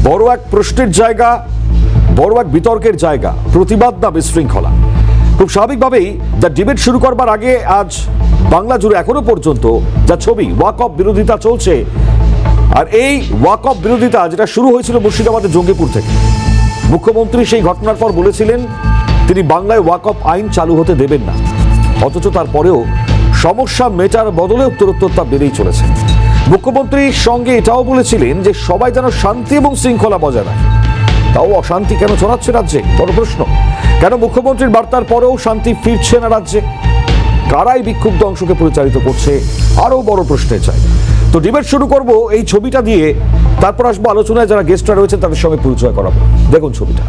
বড় এক প্রশ্নের জায়গা, বড় এক বিতর্কের জায়গা, প্রতিবাদ না বিশৃঙ্খলা। খুব স্বাভাবিকভাবেই দ্য ডিবেট শুরু করবার আগে আজ বাংলা জুড়ে এখনো পর্যন্ত যা ছবি ওয়াকফ বিরোধিতা চলছে, আর এই ওয়াকফ বিরোধিতা যেটা শুরু হয়েছিল মুর্শিদাবাদের জঙ্গিপুর থেকে। মুখ্যমন্ত্রী সেই ঘটনার পর বলেছিলেন তিনি বাংলায় ওয়াকফ আইন চালু হতে দেবেন না, অথচ তারপরেও সমস্যা মেটার বদলে উত্তরোত্তর তা বেড়েই চলেছে। মুখ্যমন্ত্রীর সঙ্গে এটাও বলেছিলেন যে সবাই যেন শান্তি এবং শৃঙ্খলা বজায় রাখে, তাও অশান্তি কেন ছড়াচ্ছে রাজ্যে? বড় প্রশ্ন। কেন মুখ্যমন্ত্রীর বার্তার পরেও শান্তি ফিরছে না রাজ্যে? কারাই বিক্ষুব্ধ অংশকে পরিচালিত করছে? আরো বড় প্রশ্নের চাই। তো ডিবেট শুরু করব এই ছবিটা দিয়ে, তারপর আসবো আলোচনায় যারা গেস্টরা রয়েছেন তাদের সঙ্গে পরিচয় করাবো। দেখুন ছবিটা।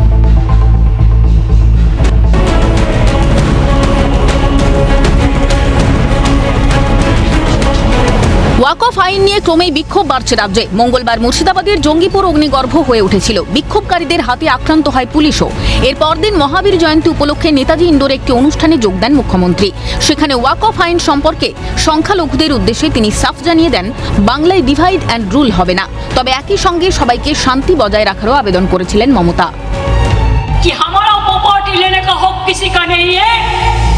ওয়াকফ আইন নিয়ে ক্রমেই বিক্ষোভ বাড়ছে রাজ্যে। মঙ্গলবার মুর্শিদাবাদের জঙ্গিপুর অগ্নিগর্ভ হয়ে উঠেছিল। বিক্ষোভকারীদের হাতে আক্রান্ত হয় পুলিশও। এর পরদিন মহাবীর জয়ন্তী উপলক্ষে নেতাজি ইন্ডোরে একটি অনুষ্ঠানে যোগ দেন মুখ্যমন্ত্রী। সেখানে ওয়াকফ আইন সম্পর্কে সংখ্যালঘুদের উদ্দেশ্যে তিনি সাফ জানিয়ে দেন বাংলায় ডিভাইড অ্যান্ড রুল হবে না, তবে একই সঙ্গে সবাইকে শান্তি বজায় রাখারও আবেদন করেছিলেন মমতা। कि हमारा प्रॉपर्टी लेने का हक किसी का नहीं है,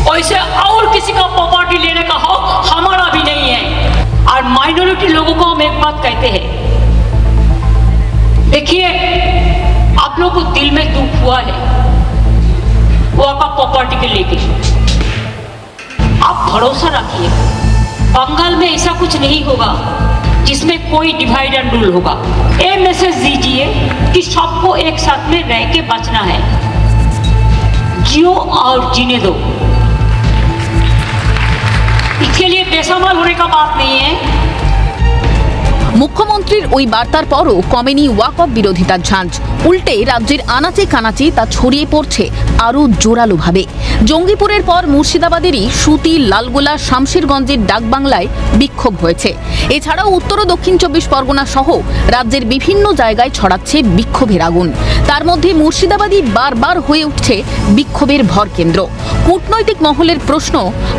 वैसे और किसी का प्रॉपर्टी लेने का हक हमारा भी नहीं है। और माइनॉरिटी लोगों को हम एक बात कहते हैं, देखिए आप लोग को दिल में दुख हुआ है वक़्फ़ प्रॉपर्टी के लेके, आप भरोसा रखिए बंगाल में ऐसा कुछ नहीं होगा जिसमें कोई डिवाइड एंड रूल होगा। ये मैसेज दीजिए कि सबको एक साथ में रह के बचना है, जियो और जीने दो। इसके लिए बेसमाल होने का बात नहीं है। মুখ্যমন্ত্রীর ওই বার্তার পরও কমেনি ওয়াকফ বিরোধিতার ঝাঁঝ। উল্টে রাজ্যের আনাচে কানাচে তা ছড়িয়ে পড়ছে আরও জোরালোভাবে। জঙ্গিপুরের পর মুর্শিদাবাদেরই সুতি, লালগোলা, শামশেরগঞ্জের ডাকবাংলায় বিক্ষোভ হয়েছে। এছাড়াও উত্তর ও দক্ষিণ 24 পরগনা সহ রাজ্যের বিভিন্ন জায়গায় ছড়াচ্ছে বিক্ষোভের আগুন। তার মধ্যে মুর্শিদাবাদই বারবার হয়ে উঠছে বিক্ষোভের ভরকেন্দ্র। কূটনৈতিক মহলের প্রশ্ন,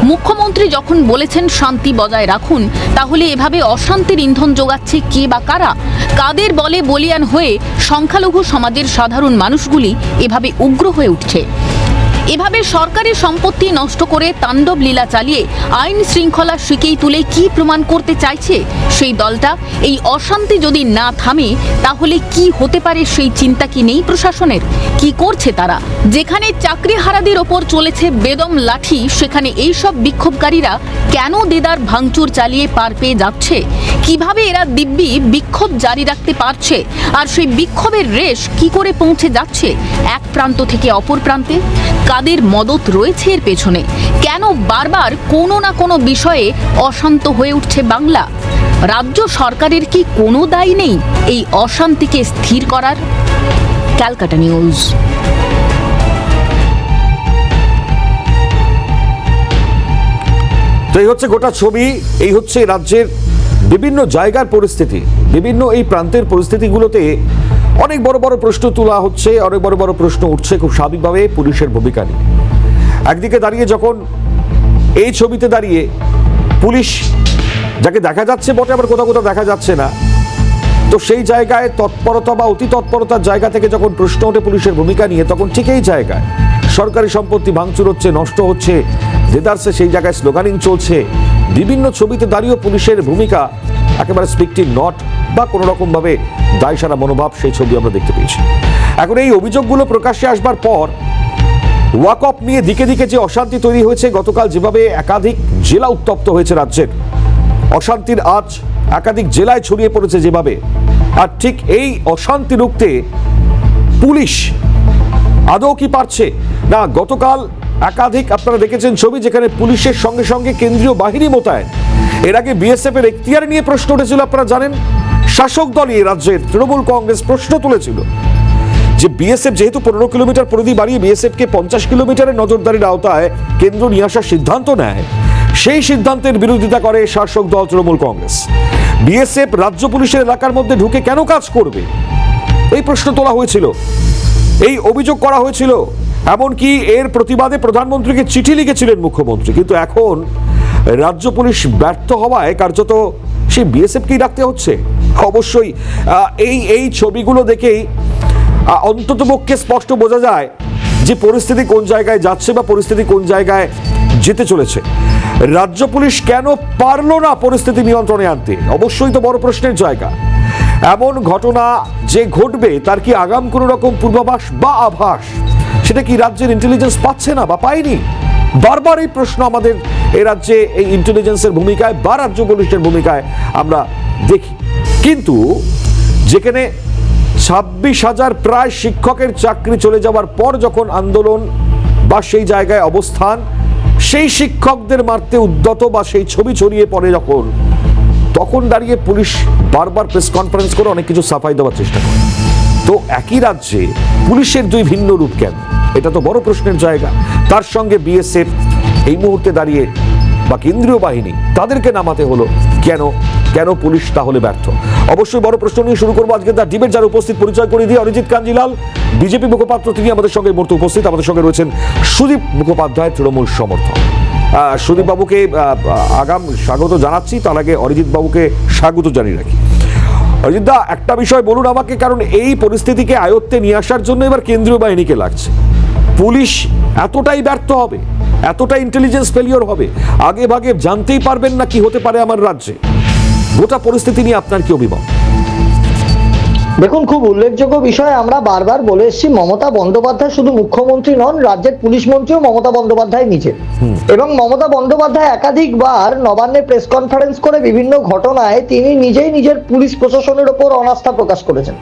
মুখ্যমন্ত্রী যখন বলেছেন শান্তি বজায় রাখুন, তাহলে এভাবে অশান্তির ইন্ধন যোগাচ্ছে কে বা কারা? কাদের বলে বলিয়ান হয়ে সংখ্যালঘু সমাজের সাধারণ মানুষগুলি এভাবে উগ্র হয়ে উঠছে? এভাবে সরকারি সম্পত্তি নষ্ট করে তাণ্ডব লীলা চালিয়ে আইন শৃঙ্খলা শিকেই তুলে কি প্রমাণ করতে চাইছে সেই দলটা? এই অশান্তি যদি না থামে তাহলে কি হতে পারে সেই চিন্তা কি নেই প্রশাসনের? কি করছে তারা? যেখানে চাকরিহারাদের ওপর চলেছে বেদম লাঠি, সেখানে এইসব বিক্ষোভকারীরা কেন দেদার ভাঙচুর চালিয়ে পার পেয়ে যাচ্ছে? কিভাবে এরা দিব্যি বিক্ষোভ জারি রাখতে পারছে? আর সেই বিক্ষোভের রেশ কি করে পৌঁছে যাচ্ছে এক প্রান্ত থেকে অপর প্রান্তে? কাদের মদত রয়েছে এর পেছনে? কেন বারবার কোনো না কোনো বিষয়ে অশান্ত হয়ে উঠছে বাংলা? রাজ্য সরকারের কি কোনো দায় নেই এই অশান্তিকে স্থির করার? ক্যালকাটা নিউজ। তো এই হচ্ছে গোটা ছবি, এই হচ্ছে রাজ্যের বিভিন্ন জায়গার পরিস্থিতি, বিভিন্ন এই প্রান্তের পরিস্থিতিগুলোতে অনেক বড় বড় প্রশ্ন তোলা হচ্ছে, অনেক বড় বড় প্রশ্ন উঠছে খুব স্বাভাবিকভাবে পুলিশের ভূমিকা নিয়ে। একদিকে দাঁড়িয়ে যখন এই ছবিতে দাঁড়িয়ে পুলিশ যাকে দেখা যাচ্ছে বটে, আবার কোথাও কোথাও দেখা যাচ্ছে না, তো সেই জায়গায় তৎপরতা বা অতি তৎপরতার জায়গা থেকে যখন প্রশ্ন ওঠে পুলিশের ভূমিকা নিয়ে, তখন ঠিক এই জায়গায় সরকারি সম্পত্তি ভাঙচুর হচ্ছে, নষ্ট হচ্ছে, দেদারসে সেই জায়গায় স্লোগানিং চলছে। বিভিন্ন ছবিতে দাঁড়িয়েও পুলিশের ভূমিকা একেবারে স্পিকটি নট বা কোনো রকমভাবে দায়সারা মনোভাব, সেই ছবি আমরা দেখতে পেয়েছি। এখন এই অভিযোগগুলো প্রকাশ্যে আসবার পর ওয়াকফ নিয়ে দিকে দিকে যে অশান্তি তৈরি হয়েছে, গতকাল যেভাবে একাধিক জেলা উত্তপ্ত হয়েছে রাজ্যের, অশান্তির আজ একাধিক জেলায় ছড়িয়ে পড়েছে যেভাবে, আর ঠিক এই অশান্তি রুখতে পুলিশ আদৌ কি পারছে না? গতকাল একাধিক আপনারা দেখেছেন ছবি যেখানে পুলিশের সঙ্গে সঙ্গে কেন্দ্রীয় বাহিনী মোতায়েন। এর আগে বিএসএফ এর এখতিয়ার নিয়ে প্রশ্ন উঠেছিল, আপনারা জানেন। শাসক দলই রাজ্যের তৃণমূল কংগ্রেস প্রশ্ন তুলেছিল যে বিএসএফ যেহেতু 15 কিলোমিটার পরিধি বাড়িয়ে বিএসএফকে 50 কিলোমিটারের নজরদারির আওতায় কেন্দ্র নিয়ে আসার সিদ্ধান্ত নেয়, সেই সিদ্ধান্তের বিরোধিতা করে শাসক দল তৃণমূল কংগ্রেস। বিএসএফ রাজ্য পুলিশের এলাকার মধ্যে ঢুকে কেন কাজ করবে, এই প্রশ্ন তোলা হয়েছিল, এই অভিযোগ করা হয়েছিল। এমনকি এর প্রতিবাদে প্রধানমন্ত্রীকে চিঠি লিখেছিলেন মুখ্যমন্ত্রী। কিন্তু এখন রাজ্য পুলিশ ব্যর্থ হওয়ায় কার্যত সেই বিএসএফকেই রাখতে হচ্ছে। অবশ্যই এই ছবিগুলো দেখেই অন্ততপক্ষে স্পষ্ট বোঝা যায় যে পরিস্থিতি কোন জায়গায় যাচ্ছে বা পরিস্থিতি কোন জায়গায় যেতে চলেছে। রাজ্য পুলিশ কেন পারল না পরিস্থিতি নিয়ন্ত্রণে আনতে? অবশ্যই তো বড় প্রশ্নের জায়গা। এমন ঘটনা যে ঘটবে তার কি আগাম কোনো রকম পূর্বাভাস বা আভাস সেটা কি রাজ্যের ইন্টেলিজেন্স পাচ্ছে না বা পায়নি? বারবার এই প্রশ্ন আমাদের এই রাজ্যে এই ইন্টেলিজেন্সের ভূমিকায় বা রাজ্য পুলিশের ভূমিকায় আমরা দেখি। কিন্তু যেখানে 26,000 প্রায় শিক্ষকের চাকরি চলে যাওয়ার পর যখন আন্দোলন বা সেই জায়গায় অবস্থান, সেই শিক্ষকদের মারতে উদ্যত বা সেই ছবি ছড়িয়ে পড়ে যখন, তখন দাঁড়িয়ে পুলিশ বারবার প্রেস কনফারেন্স করে অনেক কিছু সাফাই দেওয়ার চেষ্টা করে। তো একই রাজ্যে পুলিশের দুই ভিন্ন রূপ কেন? এটা তো বড় প্রশ্নের জায়গা। তার সঙ্গে বিএসএফ এই মুহূর্তে দাঁড়িয়ে বা কেন্দ্রীয় বাহিনী তাদেরকে নামাতে হলো কেন? কেন পুলিশ তাহলে ব্যর্থ? অবশ্যই বড় প্রশ্ন নিয়ে শুরু করবো আজকে তার ডিবেট। যারা উপস্থিত পরিচয় করে দিয়ে, অরিজিৎ কাঞ্জিলাল বিজেপি মুখপাত্র, তিনি আমাদের সঙ্গে এই মুহূর্তে উপস্থিত। আমাদের সঙ্গে রয়েছেন সুদীপ মুখোপাধ্যায়, তৃণমূল সমর্থক। সুদীপ বাবুকে আগাম স্বাগত জানাচ্ছি। তার আগে অরিজিৎ বাবুকে স্বাগত জানিয়ে রাখি। অরিজিৎ দা, একটা বিষয় বলুন আমাকে, কারণ এই পরিস্থিতিকে আয়ত্তে নিয়ে আসার জন্য এবার কেন্দ্রীয় বাহিনীকে লাগছে। পুলিশ এতটাই ব্যর্থ হবে, এতটা ইন্টেলিজেন্স ফেলিওর হবে, আগে ভাগে জানতেই পারবেন না কি হতে পারে আমার রাজ্যে। গোটা পরিস্থিতি নিয়ে আপনার কি অভিমত? দেখুন, খুব উল্লেখযোগ্য বিষয় আমরা বারবার বলে এসেছি, মমতা বন্দ্যোপাধ্যায় শুধু মুখ্যমন্ত্রী নন, রাজ্যের পুলিশ মন্ত্রীও মমতা বন্দ্যোপাধ্যায় নিজে। এবং মমতা বন্দ্যোপাধ্যায় একাধিকবার নবান্নে প্রেস কনফারেন্স করে বিভিন্ন ঘটনায় তিনি নিজেই নিজের পুলিশ প্রশাসনের ওপর অনাস্থা প্রকাশ করেছেন।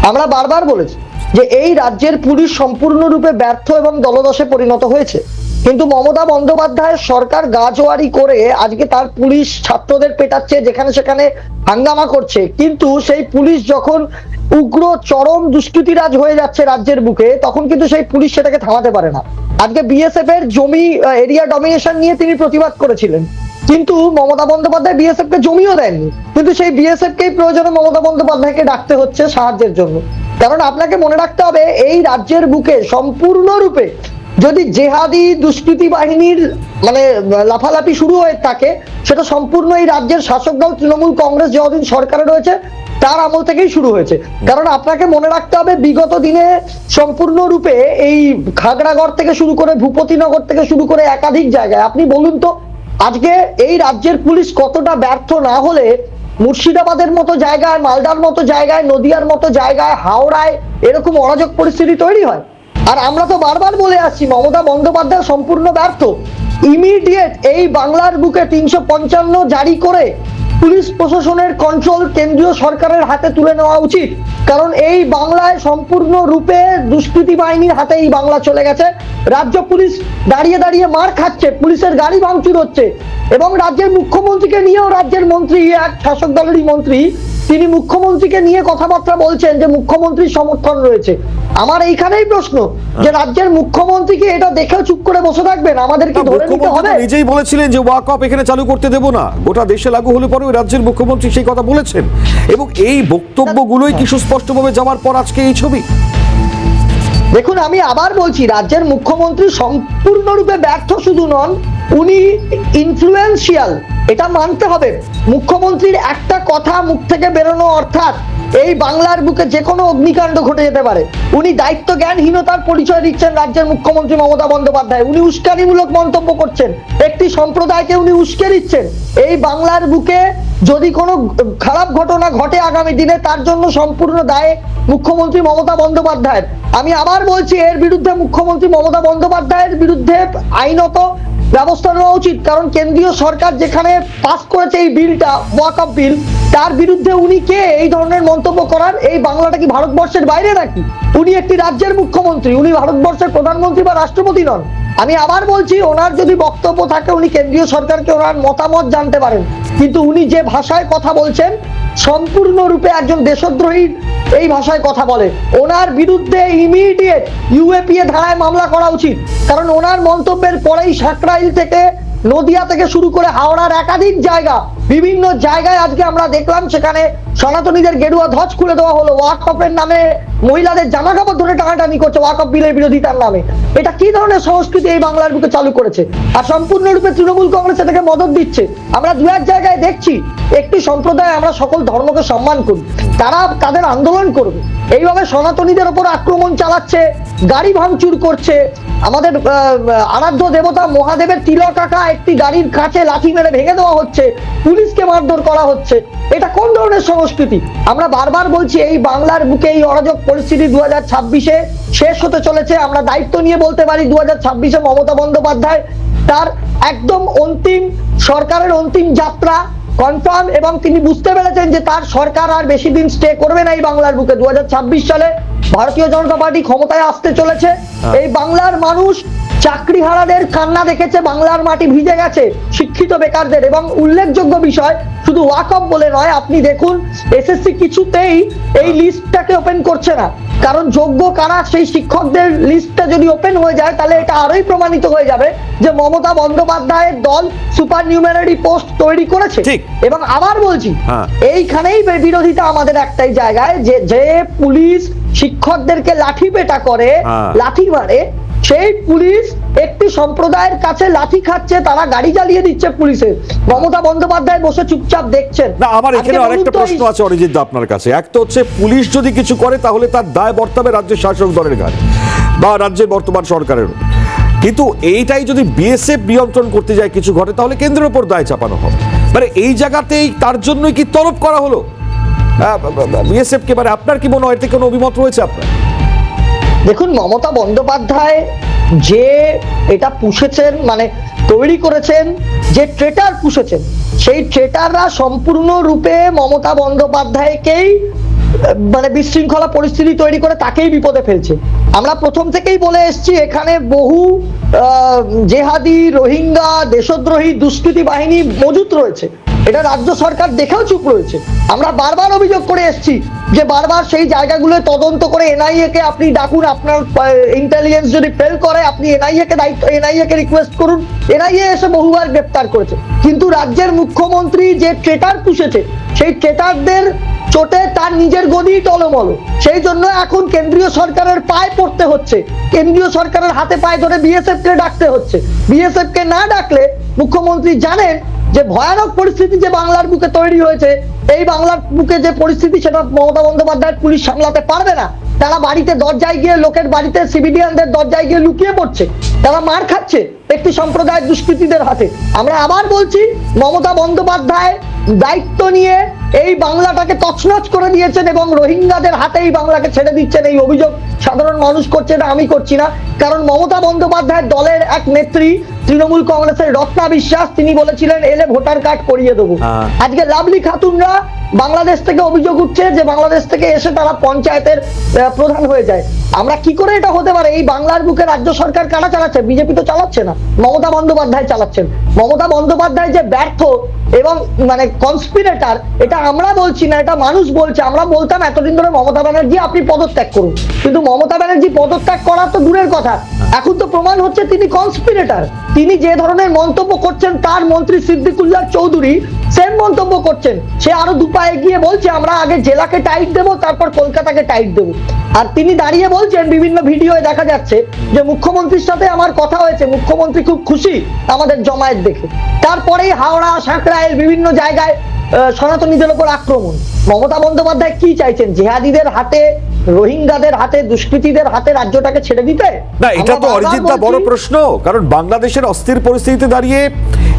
আমরা বারবার বলেছি যে এই রাজ্যের পুলিশ সম্পূর্ণরূপে ব্যর্থ এবং দলদশে পরিণত হয়েছে। কিন্তু মমতা বন্দ্যোপাধ্যায়ের সরকার গাজোয়ারি করে আজকে তার পুলিশ ছাত্রদের পেটাচ্ছে, যেখানে সেখানে হাঙ্গামা করছে। কিন্তু সেই পুলিশ যখন উগ্র চরম দুষ্কৃতিরাজ হয়ে যাচ্ছে রাজ্যের বুকে, তখন কিন্তু সেই পুলিশ সেটাকে থামাতে পারে না। আজকে বিএসএফ এর জমি এরিয়া ডমিনেশন নিয়ে তিনি প্রতিবাদ করেছিলেন, কিন্তু মমতা বন্দ্যোপাধ্যায় বিএসএফ কে জমিও দেননি। কিন্তু সেই বিএসএফ কেই প্রয়োজনে মমতা বন্দ্যোপাধ্যায়কে ডাকতে হচ্ছে সাহায্যের জন্য। কারণ আপনাকে মনে রাখতে হবে, এই রাজ্যের বুকে সম্পূর্ণরূপে যদি জেহাদি দুষ্কৃতী বাহিনীর লাফালাফি শুরু হয়ে থাকে, সেটা সম্পূর্ণ এই রাজ্যের শাসক দল তৃণমূল কংগ্রেস যতদিন সরকারে রয়েছে তার আমল থেকেই শুরু হয়েছে। কারণ আপনাকে মনে রাখতে হবে, বিগত দিনে সম্পূর্ণরূপে এই খাগড়াগড় থেকে শুরু করে ভূপতিনগর থেকে শুরু করে একাধিক জায়গায়, আপনি বলুন তো আজকে এই রাজ্যের পুলিশ কতটা ব্যর্থ না হলে মুর্শিদাবাদের মতো জায়গায়, মালদার মতো জায়গায়, নদিয়ার মতো জায়গায়, হাওড়ায় এরকম অরাজক পরিস্থিতি তৈরি হয়। আর আমরা তো বারবার বলে আসছি, মমতা বন্দ্যোপাধ্যায় সম্পূর্ণ ব্যর্থ। ইমিডিয়েট এই বাংলার বুকে 355 জারি করে পুলিশ প্রশাসনের কন্ট্রোল কেন্দ্রীয় সরকারের হাতে তুলে নেওয়া উচিত। কারণ এই বাংলায় সম্পূর্ণ রূপে দুষ্কৃতী বাহিনীর হাতে এই বাংলা চলে গেছে। রাজ্য পুলিশ দাঁড়িয়ে দাঁড়িয়ে মার খাচ্ছে, পুলিশের গাড়ি ভাঙচুর হচ্ছে, এবং রাজ্যের মুখ্যমন্ত্রীকে নিয়েও রাজ্যের মন্ত্রী, এক শাসক দলেরই মন্ত্রী, তিনি মুখ্যমন্ত্রীকে নিয়ে কথাবার্তা বলছেন যে মুখ্যমন্ত্রীর সমর্থন রয়েছে। আমার এইখানেই প্রশ্ন যে রাজ্যের মুখ্যমন্ত্রীকে এটা দেখেও চুপ করে বসে থাকবেন? আমাদের কি ধরে নিতে হবে? নিজেই বলেছিলেন যে ওয়াকআপ এখানে চালু করতে দেব না, গোটা দেশে লাগু হলে পরে ওই রাজ্যের মুখ্যমন্ত্রী সেই কথা বলেছেন, এবং এই বক্তব্যগুলোই কি সুস্পষ্টভাবে যাওয়ার পর আজকে এই ছবি? দেখুন, আমি আবার বলছি, রাজ্যের মুখ্যমন্ত্রী সম্পূর্ণরূপে ব্যর্থ শুধু নন, উনি ইনফ্লুয়েন্সিয়াল, এটা মানতে হবে। মুখ্যমন্ত্রীর একটা কথা মুখ থেকে বেরোনো, অর্থাৎ এই বাংলার বুকে যে কোনো অগ্নিকাণ্ড ঘটে যেতে পারে। উনি দায়িত্ব জ্ঞানহীনতার পরিচয় দিচ্ছেন রাজ্যের মুখ্যমন্ত্রী মমতা বন্দ্যোপাধ্যায়। উনি উস্কানিমূলক মন্তব্য করছেন, একটি সম্প্রদায়কে উনি উস্কে দিচ্ছেন। এই বাংলার বুকে যদি কোনো খারাপ ঘটনা ঘটে আগামী দিনে, তার জন্য সম্পূর্ণ দায় মুখ্যমন্ত্রী মমতা বন্দ্যোপাধ্যায়ের। আমি আবার বলছি, এর বিরুদ্ধে মুখ্যমন্ত্রী মমতা বন্দ্যোপাধ্যায়ের বিরুদ্ধে আইনত ব্যবস্থা নেওয়া উচিত। কারণ কেন্দ্রীয় সরকার যেখানে পাস করেছে এই বিলটা, ওয়াকআপ বিল, তার বিরুদ্ধে উনি কে এই ধরনের মন্তব্য করার? এই বাংলাটা কি ভারতবর্ষের বাইরে নাকি? উনি একটি রাজ্যের মুখ্যমন্ত্রী, উনি ভারতবর্ষের প্রধানমন্ত্রী বা রাষ্ট্রপতি নন। আমি আবার বলছি, ওনার যদি বক্তব্য থাকে, উনি কেন্দ্রীয় সরকারকে ওনার মতামত জানতে পারেন, কিন্তু উনি যে ভাষায় কথা বলছেন সম্পূর্ণরূপে একজন দেশদ্রোহী এই ভাষায় কথা বলে। ওনার বিরুদ্ধে ইমিডিয়েট ইউএপিএ ধারায় মামলা করা উচিত। কারণ ওনার মন্তব্যের পরেই সাকরাইল থেকে নদিয়া থেকে শুরু করে হাওড়ার একাধিক জায়গা, বিভিন্ন জায়গায় আজকে আমরা দেখলাম সেখানে সনাতনীদের গেরুয়া ধ্বজ খুলে দেওয়া হলো, ওয়াকফের নামে মহিলাদের জামা কাপড় ধরে টানাটানি করছে ওয়াকফ বিলের বিরোধিতার নামে। এটা কি ধরনের সংস্কৃতি এই বাংলার বুকে চালু করেছে? আর সম্পূর্ণরূপে তৃণমূল কংগ্রেস এটাকে মদত দিচ্ছে। আমরা দু এক জায়গায় দেখছি একটি সম্প্রদায়, আমরা সকল ধর্মকে সম্মান করি, তারা তাদের আন্দোলন করবে, এইভাবে সনাতনীদের ওপর আক্রমণ চালাচ্ছে, গাড়ি ভাঙচুর করছে। আমাদের আরাধ্য দেবতা মহাদেবের তিলক আঁকা একটি গাড়ির কাছে লাঠি মেরে ভেঙে দেওয়া হচ্ছে, পুলিশকে মারধর করা হচ্ছে। এটা কোন ধরনের সংস্কৃতি? আমরা বারবার বলছি এই বাংলার বুকে এই অরাজক পরিস্থিতি 2026-এ শেষ হতে চলেছে। আমরা দায়িত্ব নিয়ে বলতে পারি 2026-এ মমতা বন্দ্যোপাধ্যায় তার একদম অন্তিম সরকারের অন্তিম যাত্রা কনফার্ম, এবং তিনি বুঝতে পেরেছেন যে তার সরকার আর বেশি দিন স্টে করবে না এই বাংলার বুকে। 2026 সালে ভারতীয় জনতা পার্টি ক্ষমতায় আসতে চলেছে। এই বাংলার মানুষ চাকরিহারাদের কান্না দেখেছে, বাংলার মাটি ভিজে গেছে শিক্ষিত বেকারদের। এবং উল্লেখযোগ্য বিষয়, শুধু ওয়াকফ বলে নয়, আপনি দেখুন এসএসসি কিছুতেই এই লিস্টটাকে ওপেন করছে না, কারণ যোগ্য কারা সেই শিক্ষকদের লিস্টটা যদি ওপেন হয়ে যায় তাহলে এটা আরোই প্রমাণিত হয়ে যাবে যে মমতা বন্দ্যোপাধ্যায়ের দল সুপার নিউমেরারি পোস্ট তৈরি করেছে। এবং আবার বলছি, এইখানেই বিরোধিতা আমাদের একটাই জায়গায়, যে পুলিশ শিক্ষকদেরকে লাঠি পেটা করে, লাঠি মারে, সেই পুলিশ একটি সম্প্রদায়ের কাছে লাঠি খাচ্ছে, তারা গাড়ি জ্বালিয়ে দিচ্ছে পুলিশের। মমতা বন্দ্যোপাধ্যায় বসে চুপচাপ দেখছেন। না, আমার এখানে আরেকটা প্রশ্ন আছে অরিজিৎ দা আপনার কাছে। এক তো হচ্ছে পুলিশ যদি কিছু করে তাহলে তার দায় বর্তাবে রাজ্যের শাসক দলের ঘাড়ে বা রাজ্যের বর্তমান সরকারের, কিন্তু এইটাই যদি বিএসএফ নিয়ন্ত্রণ করতে যায় কিছু ঘটে তাহলে কেন্দ্রের উপর দায় চাপানো হবে। মানে এই জায়গাতেই তার জন্যই কি তলব করা হলো বিএসএফ কে? মানে আপনার কি মনে হয়, এতে কোনো অভিমত রয়েছে আপনার? দেখুন, মমতা বন্দ্যোপাধ্যায় যে এটা পুষেছেন, মানে তৈরি করেছেন, যে ট্রেটার পুষেছেন, সেই ট্রেটাররা সম্পূর্ণরূপে মমতা বন্দ্যোপাধ্যায়কেই মানে বিশৃঙ্খলা পরিস্থিতি তৈরি করে তাকেই বিপদে ফেলছে। আমরা প্রথম থেকেই বলে এসেছি এখানে বহু জেহাদি, রোহিঙ্গা, দেশদ্রোহী দুষ্কৃতী বাহিনী মজুত রয়েছে। এটা রাজ্য সরকার দেখেও চুপ রয়েছে। আমরা বারবার অভিযোগ করে এসেছি যে বারবার সেই জায়গাগুলো তদন্ত করে এনআইএ কে আপনি ডাকুন, আপনার ইন্টেলিজেন্স যদি ফেল করে আপনি এনআইএ কে রিকোয়েস্ট করুন। এনআইএ এসে বহুবার গ্রেপ্তার করেছে, কিন্তু রাজ্যের মুখ্যমন্ত্রী যে ট্রেটার পুষেছে সেই ট্রেটারদের চোটে তার নিজের গদি টলমল। সেই জন্য এখন কেন্দ্রীয় সরকারের পায়ে পড়তে হচ্ছে, কেন্দ্রীয় সরকারের হাতে পায়ে ধরে বিএসএফ কে ডাকতে হচ্ছে। বিএসএফ কে না ডাকলে মুখ্যমন্ত্রী জানেন যে ভয়ানক পরিস্থিতি যে বাংলার বুকে তৈরি হয়েছে, এই বাংলার বুকে যে পরিস্থিতি সেটা মমতা বন্দ্যোপাধ্যায়ের পুলিশ সামলাতে পারবে না। তারা বাড়িতে দরজায় গিয়ে, লোকের বাড়িতে সিভিলিয়ানদের দরজায় গিয়ে লুকিয়ে পড়ছে, তারা মার খাচ্ছে একটি সম্প্রদায়ের দুষ্কৃতীদের হাতে। আমরা আবার বলছি, মমতা বন্দ্যোপাধ্যায় দায়িত্ব নিয়ে এই বাংলাটাকে তছনছ করে দিয়েছেন এবং রোহিঙ্গাদের হাতে এই বাংলাকে ছেড়ে দিচ্ছেন। এই অভিযোগ সাধারণ মানুষ করছে না, আমি করছি না, কারণ মমতা বন্দ্যোপাধ্যায়ের দলের এক নেত্রী তৃণমূল কংগ্রেসের রত্না বিশ্বাস, তিনি বলেছিলেন এলে ভোটার কার্ড করিয়ে দেবো। আজকে লাভলি খাতুনরা বাংলাদেশ থেকে অভিযোগ উঠছে যে বাংলাদেশ থেকে এসে তারা পঞ্চায়েতের প্রধান হয়ে যায়। আমরা কি করে এটা হতে পারে? এই বাংলার বুকে রাজ্য সরকার কারা চালাচ্ছে? বিজেপি তো চালাচ্ছে না, মমতা বন্দ্যোপাধ্যায় চালাচ্ছেন। মমতা বন্দ্যোপাধ্যায় যে ব্যর্থ এবং মানে কনস্পিরেটর, এটা আমরা বলছি না, এটা মানুষ বলছে। আমরা বলতাম এতদিন ধরে মমতা ব্যানার্জি আপনি পদত্যাগ করুন, কিন্তু মমতা ব্যানার্জি পদত্যাগ করা তো দূরের কথা, এখন তো প্রমাণ হচ্ছে তিনি কনস্পিরেটর। তিনি যে ধরনের মন্তব্য করছেন, তার মন্ত্রী সিদ্দিকুল্লাহ চৌধুরী সেম মন্তব্য করছেন। সে আরো দুপায়ে গিয়ে বলছে আমরা আগে জেলাকে টাইট দেবো, তারপর কলকাতাকে টাইট দেবো। আর তিনি দাঁড়িয়ে বলছেন, বিভিন্ন ভিডিওয়ে দেখা যাচ্ছে যে মুখ্যমন্ত্রীর সাথে আমার কথা হয়েছে, মুখ্যমন্ত্রী খুব খুশি আমাদের জমায়েত দেখে। তারপরেই হাওড়া, সাঁকরাইল, বিভিন্ন জায়গায় সনাতনীদের উপর আক্রমণ। মমতা বন্দ্যোপাধ্যায় কি চাইছেন? জেহাদিদের হাতে, রোহিঙ্গাদের হাতে, দুষ্কৃতীদের হাতে রাজ্যটাকে ছেড়ে দিতে? না, এটা তো অরিজিৎদা বড় প্রশ্ন, কারণ বাংলাদেশের অস্থির পরিস্থিতিতে দাঁড়িয়ে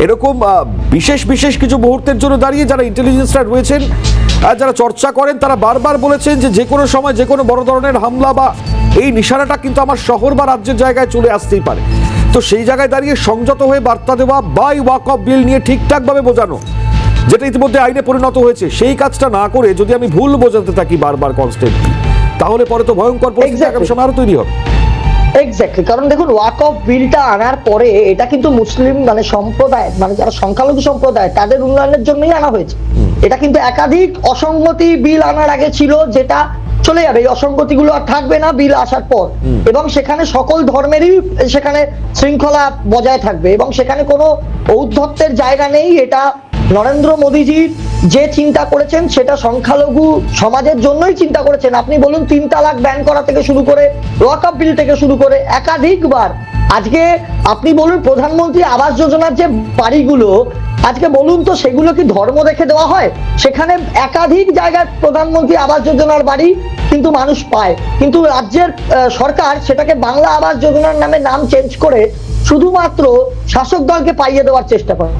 এরকম বিশেষ বিশেষ কিছু মুহূর্তের জন্য দাঁড়িয়ে যারা ইন্টেলিজেন্সরা রয়েছেন, যারা চর্চা করেন, তারা বারবার বলেছেন যে কোনো সময় যে কোনো বড় ধরনের হামলা বা এই নিশানাটা কিন্তু আমার শহর বা রাজ্যের জায়গায় চলে আসতেই পারে। তো সেই জায়গায় দাঁড়িয়ে সংযত হয়ে বার্তা দেওয়া বা ওয়াকফ বিল নিয়ে ঠিকঠাকভাবে বোঝানো, যেটা ইতিমধ্যে আইনে পরিণত হয়েছে, সেই কাজটা না করে যদি আমি ভুল বোঝাতে থাকি বারবার কনস্ট্যান্টলি, তাহলে পরে তো ভয়ঙ্কর পরিস্থিতি আগামী সময় আরো তৈরি হবে। এক্স্যাক্টলি, কারণ দেখুন ওয়াকফ বিলটা আনার পরে এটা কিন্তু মুসলিম মানে সম্প্রদায়, মানে যারা সংখ্যালঘু সম্প্রদায়, তাদের উন্নয়নের জন্যই আনা হয়েছে। এটা কিন্তু একাধিক অসঙ্গতি বিল আনার আগে ছিল, যেটা চলে যাবে, এই অসঙ্গতিগুলো আর থাকবে না বিল আসার পর, এবং সেখানে সকল ধর্মেরই সেখানে শৃঙ্খলা বজায় থাকবে, এবং সেখানে কোনো ঔদ্ধত্যের জায়গা নেই। এটা নরেন্দ্র মোদীজি যে চিন্তা করেছেন সেটা সংখ্যালঘু সমাজের জন্যই চিন্তা করেছেন। আপনি বলুন 3 তালাক ব্যান করা থেকে শুরু করে ওয়াকফ বিল থেকে শুরু করে একাধিকবার, আজকে আপনি বলুন প্রধানমন্ত্রী আবাস যোজনার যে বাড়িগুলো, আজকে বলুন তো সেগুলো কি ধর্ম দেখে দেওয়া হয়? সেখানে একাধিক জায়গায় প্রধানমন্ত্রী আবাস যোজনার বাড়ি কিন্তু মানুষ পায়, কিন্তু রাজ্যের সরকার সেটাকে বাংলা আবাস যোজনার নামে নাম চেঞ্জ করে শুধুমাত্র শাসক দলকে পাইয়ে দেওয়ার চেষ্টা করে।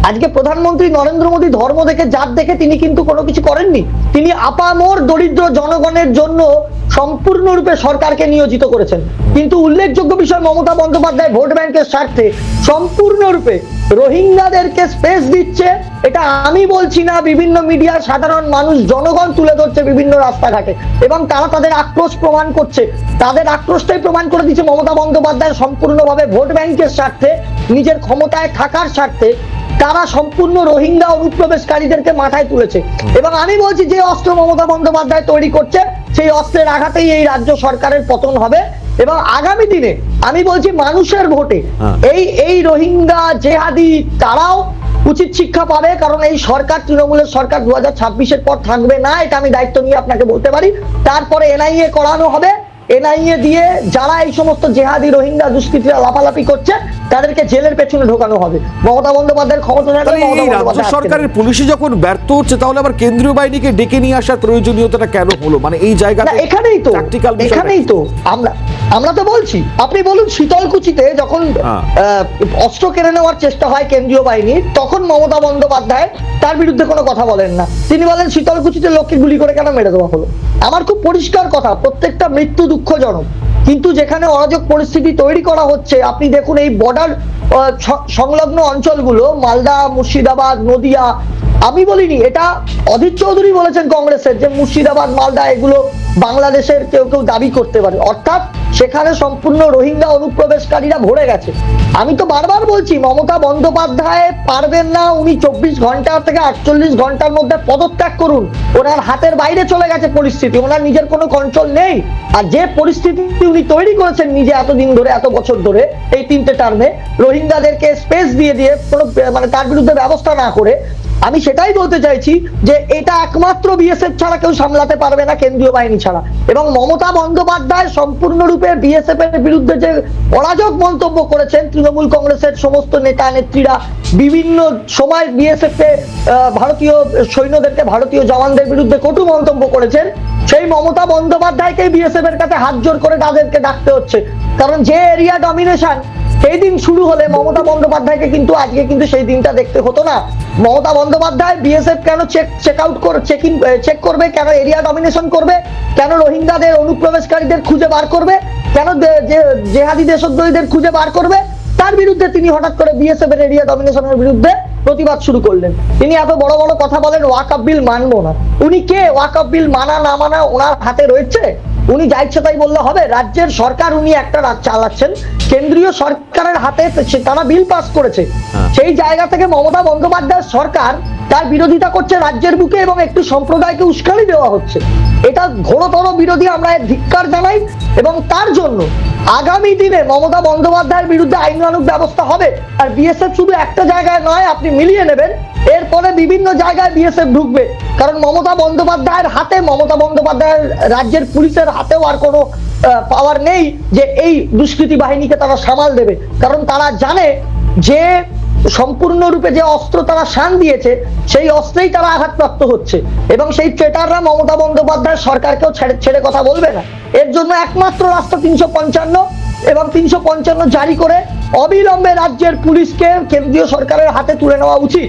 আজকে প্রধানমন্ত্রী নরেন্দ্র মোদী ধর্ম দেখে, জাত দেখে তিনি কিন্তু কোনো কিছু করেননি। তিনি আপামর দরিদ্র জনগণের জন্য সম্পূর্ণরূপে সরকারকে নিয়োজিত করেছেন। কিন্তু উল্লেখযোগ্য বিষয়, মমতা বন্দ্যোপাধ্যায় ভোট ব্যাংকের স্বার্থে সম্পূর্ণরূপে রোহিঙ্গাদেরকে স্পেস দিচ্ছে। এটা আমি বলছি না, বিভিন্ন মিডিয়ার সাধারণ মানুষ জনগণ তুলে ধরছে বিভিন্ন রাস্তাঘাটে, এবং তারা তাদের আক্রোশ প্রমাণ করছে। তাদের আক্রোশটাই প্রমাণ করে দিচ্ছে মমতা বন্দ্যোপাধ্যায় সম্পূর্ণভাবে ভোট ব্যাংকের স্বার্থে, নিজের ক্ষমতায় থাকার স্বার্থে তারা সম্পূর্ণ রোহিঙ্গা অনুপ্রবেশকারীদেরকে মাথায় তুলেছে। এবং আমি বলছি যে অস্ত্র মমতা বন্দ্যোপাধ্যায় তৈরি করছে, সেই অস্ত্রের আঘাতেই এই রাজ্য সরকারের পতন হবে। এবং আগামী দিনে আমি বলছি মানুষের ভোটে এই রোহিঙ্গা জেহাদি তারাও উচিত শিক্ষা পাবে, কারণ এই সরকার, তৃণমূলের সরকার 2026-এর পর থাকবে না, এটা আমি দায়িত্ব নিয়ে আপনাকে বলতে পারি। তারপরে এনআইএ করানো হবে, এনআইএ দিয়ে যারা এই সমস্ত জেহাদি রোহিঙ্গা দুষ্কৃতীরা লাফালাফি করছে তাদেরকে জেলের পেছনে ঢোকানো হবে। মমতা বন্দ্যোপাধ্যায়ের ক্ষমতা থাকলে রাজ্য সরকারের পুলিশে যখন ব্যর্থ হচ্ছে, তাহলে আবার কেন্দ্রীয় বাহিনীকে ডেকে নিয়ে আসার প্রয়োজনীয়তাটা কেন হলো? মানে এই জায়গাটা এখানেই তো আমরা তো বলছি, আপনি বলুন শীতলকুচিতে যখন অস্ত্র কেড়ে নেওয়ার চেষ্টা হয় কেন্দ্রীয় বাহিনীর, তখন মমতা বন্দ্যোপাধ্যায় তার বিরুদ্ধে কোনো কথা বলেন না। তিনি বলেন শীতলকুচিতে লোককে গুলি করে কেন মেরে দেওয়া হলো। আমার খুব পরিষ্কার কথা, প্রত্যেকটা মৃত্যু দুঃখজনক, কিন্তু যেখানে অরাজক পরিস্থিতি তৈরি করা হচ্ছে, আপনি দেখুন এই বর্ডার সংলগ্ন অঞ্চলগুলো, মালদা, মুর্শিদাবাদ, নদিয়া, আমি বলিনি, এটা অধীর চৌধুরী বলেছেন কংগ্রেসের, যে মুর্শিদাবাদ, মালদা এগুলো বাংলাদেশের কেউ কেউ দাবি করতে পারে, অর্থাৎ সেখানে সম্পূর্ণ রোহিঙ্গা অনুপ্রবেশকারীরা ভরে গেছে। আমি তো বারবার বলছি মমতা বন্দ্যোপাধ্যায় পারবেন না, উনি 24 ঘন্টা থেকে 48 ঘন্টার মধ্যে পদত্যাগ করুন। ওনার হাতের বাইরে চলে গেছে পরিস্থিতি, ওনার নিজের কোনো কন্ট্রোল নেই। আর যে পরিস্থিতি উনি তৈরি করেছেন নিজে এতদিন ধরে, এত বছর ধরে, এই 3টে টার্মে রোহিঙ্গাদেরকে স্পেস দিয়ে কোনো মানে তার বিরুদ্ধে ব্যবস্থা না করে, আমি সেটাই বলতে চাইছি যে এটা একমাত্র বিএসএফ ছাড়া কেউ সামলাতে পারবে না, কেন্দ্রীয় বাহিনী ছাড়া। এবং মমতা বন্দ্যোপাধ্যায় সম্পূর্ণরূপে বিএসএফ এর বিরুদ্ধে যে অরাজক মন্তব্য করেছেন, তৃণমূল কংগ্রেসের সমস্ত নেতা নেত্রীরা বিভিন্ন সময় বিএসএফ এ ভারতীয় সৈন্যদেরকে, ভারতীয় জওয়ানদের বিরুদ্ধে কটু মন্তব্য করেছেন, সেই মমতা বন্দ্যোপাধ্যায়কে বিএসএফ এর কাছে হাত জোর করে তাদেরকে ডাকতে হচ্ছে। কারণ যে এরিয়া ডমিনেশন সেই দিন শুরু হলে মমতা বন্দ্যোপাধ্যায়কে কিন্তু আজকে কিন্তু সেই দিনটা দেখতে হতো না। মমতা বন্দ্যোপাধ্যায় বিএসএফ কেন চেক করবে, কেন এরিয়া ডমিনেশন করবে, কেন রোহিঙ্গাদের অনুপ্রবেশকারীদের খুঁজে বার করবে, কেন জেহাদি দেশদ্রোহীদের খুঁজে বার করবে, তার বিরুদ্ধে তিনি হঠাৎ করে বিএসএফ এর এরিয়া ডমিনেশনের বিরুদ্ধে প্রতিবাদ শুরু করলেন। তিনি এত বড় বড় কথা বলেন ওয়াকফ বিল মানবো না। উনি কে? ওয়াকফ বিল মানা না মানা ওনার হাতে রয়েছে? উনি যা ইচ্ছে তাই বললে হবে? রাজ্যের সরকার উনি একটা রাজ চালাচ্ছেন, কেন্দ্রীয় সরকারের হাতে তারা বিল পাস করেছে। সেই জায়গা থেকে মমতা বন্দ্যোপাধ্যায়ের সরকার তার বিরোধিতা করছে রাজ্যের বুকে, এবং একটু সম্প্রদায়কে উস্কানি দেওয়া হচ্ছে। এটা ঘোরতর বিরোধী, আমরা এর ধিক্কার জানাই। এবং তার জন্য আগামী দিনে মমতা বন্দ্যোপাধ্যায়ের বিরুদ্ধে আইনানুগ ব্যবস্থা হবে। আর বিএসএফ শুধু একটা জায়গায় নয়, আপনি মিলিয়ে নেবেন, এরপরে বিভিন্ন জায়গায় বিএসএফ ঢুকবে। কারণ মমতা বন্দ্যোপাধ্যায়ের হাতে, মমতা বন্দ্যোপাধ্যায়ের রাজ্যের পুলিশের হাতেও আর কোনো পাওয়ার নেই যে এই দুষ্কৃতী বাহিনীকে তারা সামাল দেবে। কারণ তারা জানে যে সম্পূর্ণরূপে যে অস্ত্র তারা শান দিয়েছে, সেই অস্ত্রেই তারা আঘাতপ্রাপ্ত হচ্ছে। এবং সেই ট্রেটাররা মমতা বন্দ্যোপাধ্যায় সরকারকেও ছেড়ে কথা বলবে না। এর জন্য একমাত্র রাস্তা 355, এবং 355 জারি করে অবিলম্বে রাজ্যের পুলিশকে কেন্দ্রীয় সরকারের হাতে তুলে নেওয়া উচিত।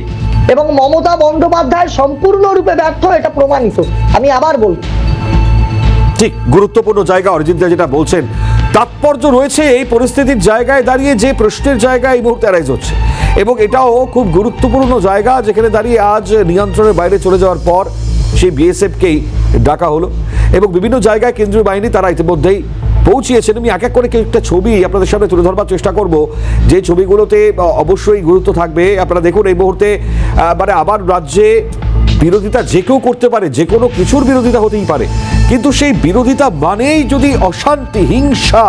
এবং মমতা বন্দ্যোপাধ্যায় সম্পূর্ণরূপে ব্যর্থ, এটা প্রমাণিত। আমি আবার বলবো, ঠিক গুরুত্বপূর্ণ জায়গা অরিজিৎ দা যেটা বলছেন, তাৎপর্য রয়েছে এই পরিস্থিতির জায়গায় দাঁড়িয়ে, যে প্রশ্নের জায়গা এই মুহূর্তে অ্যারাইজ হচ্ছে। এবং এটাও খুব গুরুত্বপূর্ণ জায়গা, যেখানে দাঁড়িয়ে আজ নিয়ন্ত্রণের বাইরে চলে যাওয়ার পর সেই বিএসএফকেই ডাকা হলো। এবং বিভিন্ন জায়গায় কেন্দ্রীয় বাহিনী তারা ইতিমধ্যেই পৌঁছিয়েছেন। আমি এক এক করে একটা ছবি আপনাদের সামনে তুলে ধরবার চেষ্টা করব, যে ছবিগুলোতে অবশ্যই গুরুত্ব থাকবে। আপনারা দেখুন এই মুহূর্তে মানে আবার রাজ্যে বিরোধিতা যে কেউ করতে পারে, যে কোনো কিছুর বিরোধিতা হতেই পারে, কিন্তু সেই বিরোধিতা মানেই যদি অশান্তি, হিংসা,